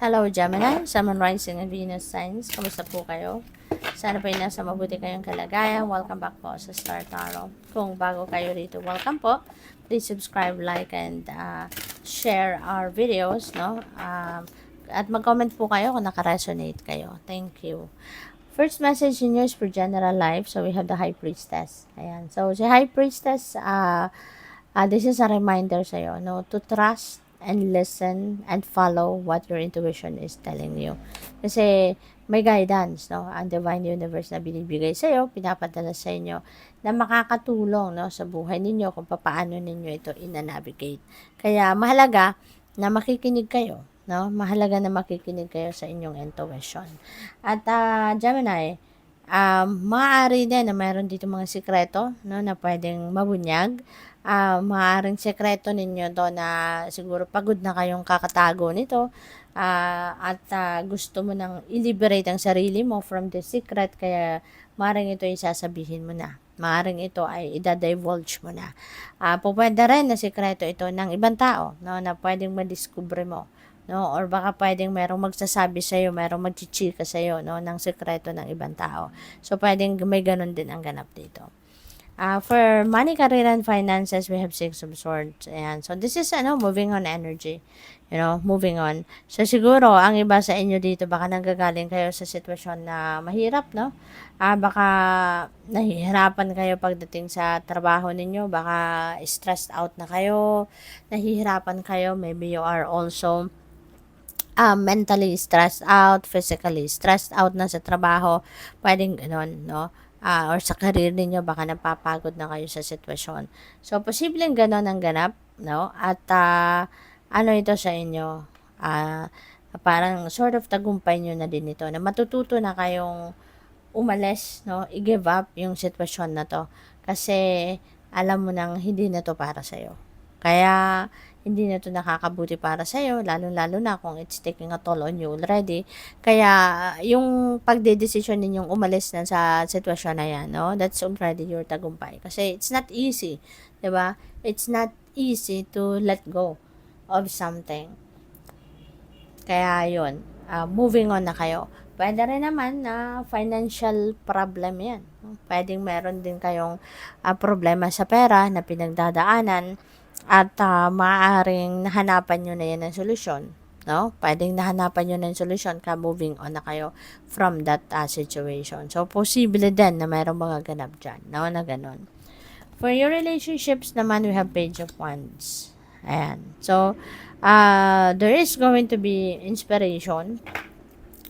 Hello Gemini, Sun, Moon, Rising, and Venus signs. Kamusta po kayo? Sana po ay nasa mabuti kayong kalagayan. Welcome back po sa Star Tarot. Kung bago kayo rito, welcome po. Please subscribe, like, and share our videos, no? At mag-comment po kayo kung naka-resonate kayo. Thank you. First message in yours for general life. So we have the High Priestess. Ayan. So si High Priestess, this is a reminder sa'yo, no? To trust and listen and follow what your intuition is telling you. Kasi may guidance, no? Ang divine universe na binibigay sa'yo, pinapadala sa inyo na makakatulong, no? Sa buhay ninyo kung paano ninyo ito ina-navigate. Kaya mahalaga na makikinig kayo, no? Mahalaga na makikinig kayo sa inyong intuition. At Gemini, maaari din na mayroon dito mga sikreto, no? Na pwedeng mabunyag. Maaaring sekreto ninyo to na siguro pagod na kayong kakatago nito at gusto mo nang i-liberate ang sarili mo from the secret, kaya maaaring ito ay sasabihin mo na. Maaaring ito ay i-divulge mo na. Pwede rin na sekreto ito ng ibang tao, no, na pwedeng madiscover mo. No, or baka pwedeng merong magsasabi sa iyo, merong magchichika sa iyo, no, ng sekreto ng ibang tao. So pwedeng may ganun din ang ganap dito. For money, career, and finances, we have Six of Swords. Ayan. So, this is, moving on energy. Moving on. So, siguro, ang iba sa inyo dito, baka nanggagaling kayo sa sitwasyon na mahirap, no? Baka nahihirapan kayo pagdating sa trabaho ninyo. Baka stressed out na kayo. Nahihirapan kayo. Maybe you are also mentally stressed out, physically stressed out na sa trabaho. Pwedeng ganun, no? Or sa career ninyo, baka napapagod na kayo sa sitwasyon. So, posibleng ganon ang ganap, no? At, ito sa inyo, parang sort of tagumpay nyo na din ito, na matututo na kayong umalis, no? I-give up yung sitwasyon na to. Kasi, alam mo nang hindi na to para sa'yo. Kaya, hindi na to nakakabuti para sa'yo, lalo-lalo na kung it's taking a toll on you already. Kaya, yung pagdedesisyon ninyong umalis na sa sitwasyon na yan, no? That's already your tagumpay. Kasi it's not easy, diba? It's not easy to let go of something. Kaya yun, moving on na kayo. Pwede rin naman na financial problem yan. Pwedeng meron din kayong problema sa pera na pinagdadaanan, at maaaring nahanapan nyo na yan ng solusyon, no? Pwedeng nahanapan nyo na yung solusyon, moving on na kayo from that situation. So, posible din na mayroong mga ganap dyan, no? Na ganun. For your relationships naman, we have Page of Wands. Ayan. So, there is going to be inspiration.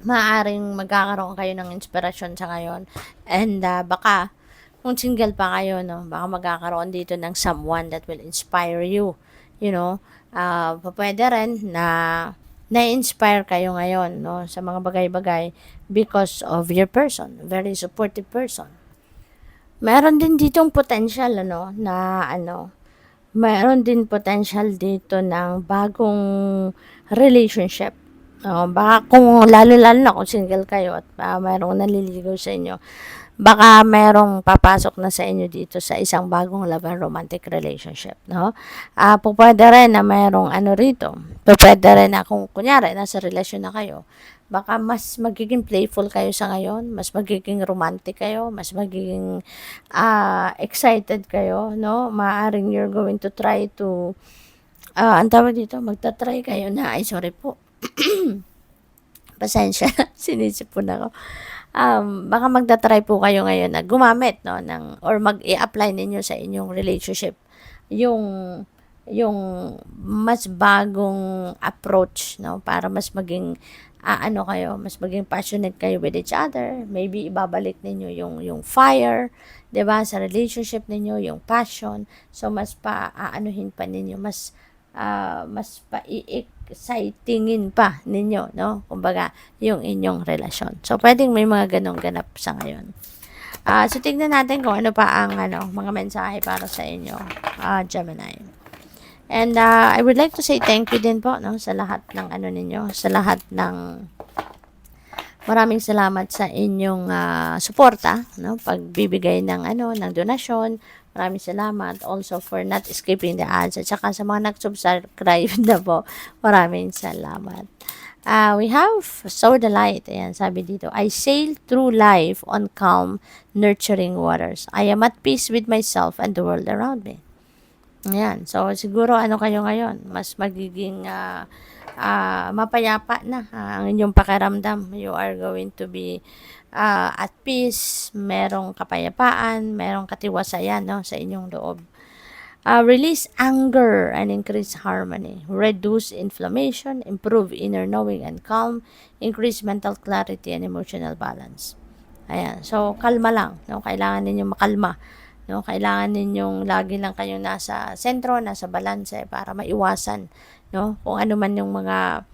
Maaaring magkakaroon kayo ng inspiration sa ngayon. And baka kung single pa kayo, no, baka magkakaroon dito ng someone that will inspire you, pwede rin na na-inspire kayo ngayon, no, sa mga bagay-bagay because of your person, very supportive person. Meron din ditong potential, meron din potential dito ng bagong relationship. Baka kung lalo-lalo na kung single kayo at mayroong naliligaw sa inyo, baka merong papasok na sa inyo dito sa isang bagong love and romantic relationship, no? Pwede rin na merong rito. Pwede rin na kung kunyari nasa relasyon na kayo, baka mas magiging playful kayo sa ngayon, mas magiging romantic kayo, mas magiging excited kayo, no? Maaring you're going to try to ang tawag dito, magta-try kayo na, sorry po. Pasensya, sinisipon ako. Baka magta-try po kayo ngayon na gumamit, no, or mag-i-apply ninyo sa inyong relationship yung mas bagong approach, no, para mas maging mas maging passionate kayo with each other. Maybe ibabalik ninyo yung fire, 'di ba, sa relationship ninyo, yung passion. So mas aanuhin pa ninyo, mas pa-i-excitingin pa ninyo, no? Kumbaga, yung inyong relasyon. So, pwedeng may mga ganong ganap sa ngayon. So, tignan natin kung ano pa ang mga mensahe para sa inyo, Gemini. And I would like to say thank you din po, no, sa lahat ng ninyo, sa lahat ng maraming salamat sa inyong suporta, no, pagbibigay ng ng donasyon. Maraming salamat also for not skipping the ads, at saka sa mga nag-subscribe na po, maraming salamat. We have Sow the Light. Ayan, sabi dito, I sail through life on calm, nurturing waters. I am at peace with myself and the world around me. Ayan. So, siguro ano kayo ngayon? Mas magiging mapayapa na ang inyong pakiramdam. You are going to be at peace, merong kapayapaan, merong katiwasayan, no, sa inyong loob. Release anger and increase harmony. Reduce inflammation, improve inner knowing and calm, increase mental clarity and emotional balance. Ayan. So, kalma lang. No? Kailangan ninyong makalma. No? Kailangan ninyong lagi lang kayong nasa sentro, nasa balanse para maiwasan, no? Kung ano man yung mga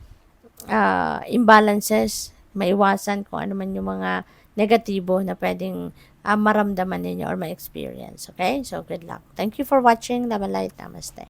imbalances, maiwasan kung ano man yung mga negatibo na pwedeng maramdaman ninyo or ma-experience. Okay? So, good luck. Thank you for watching. Love and light. Namaste.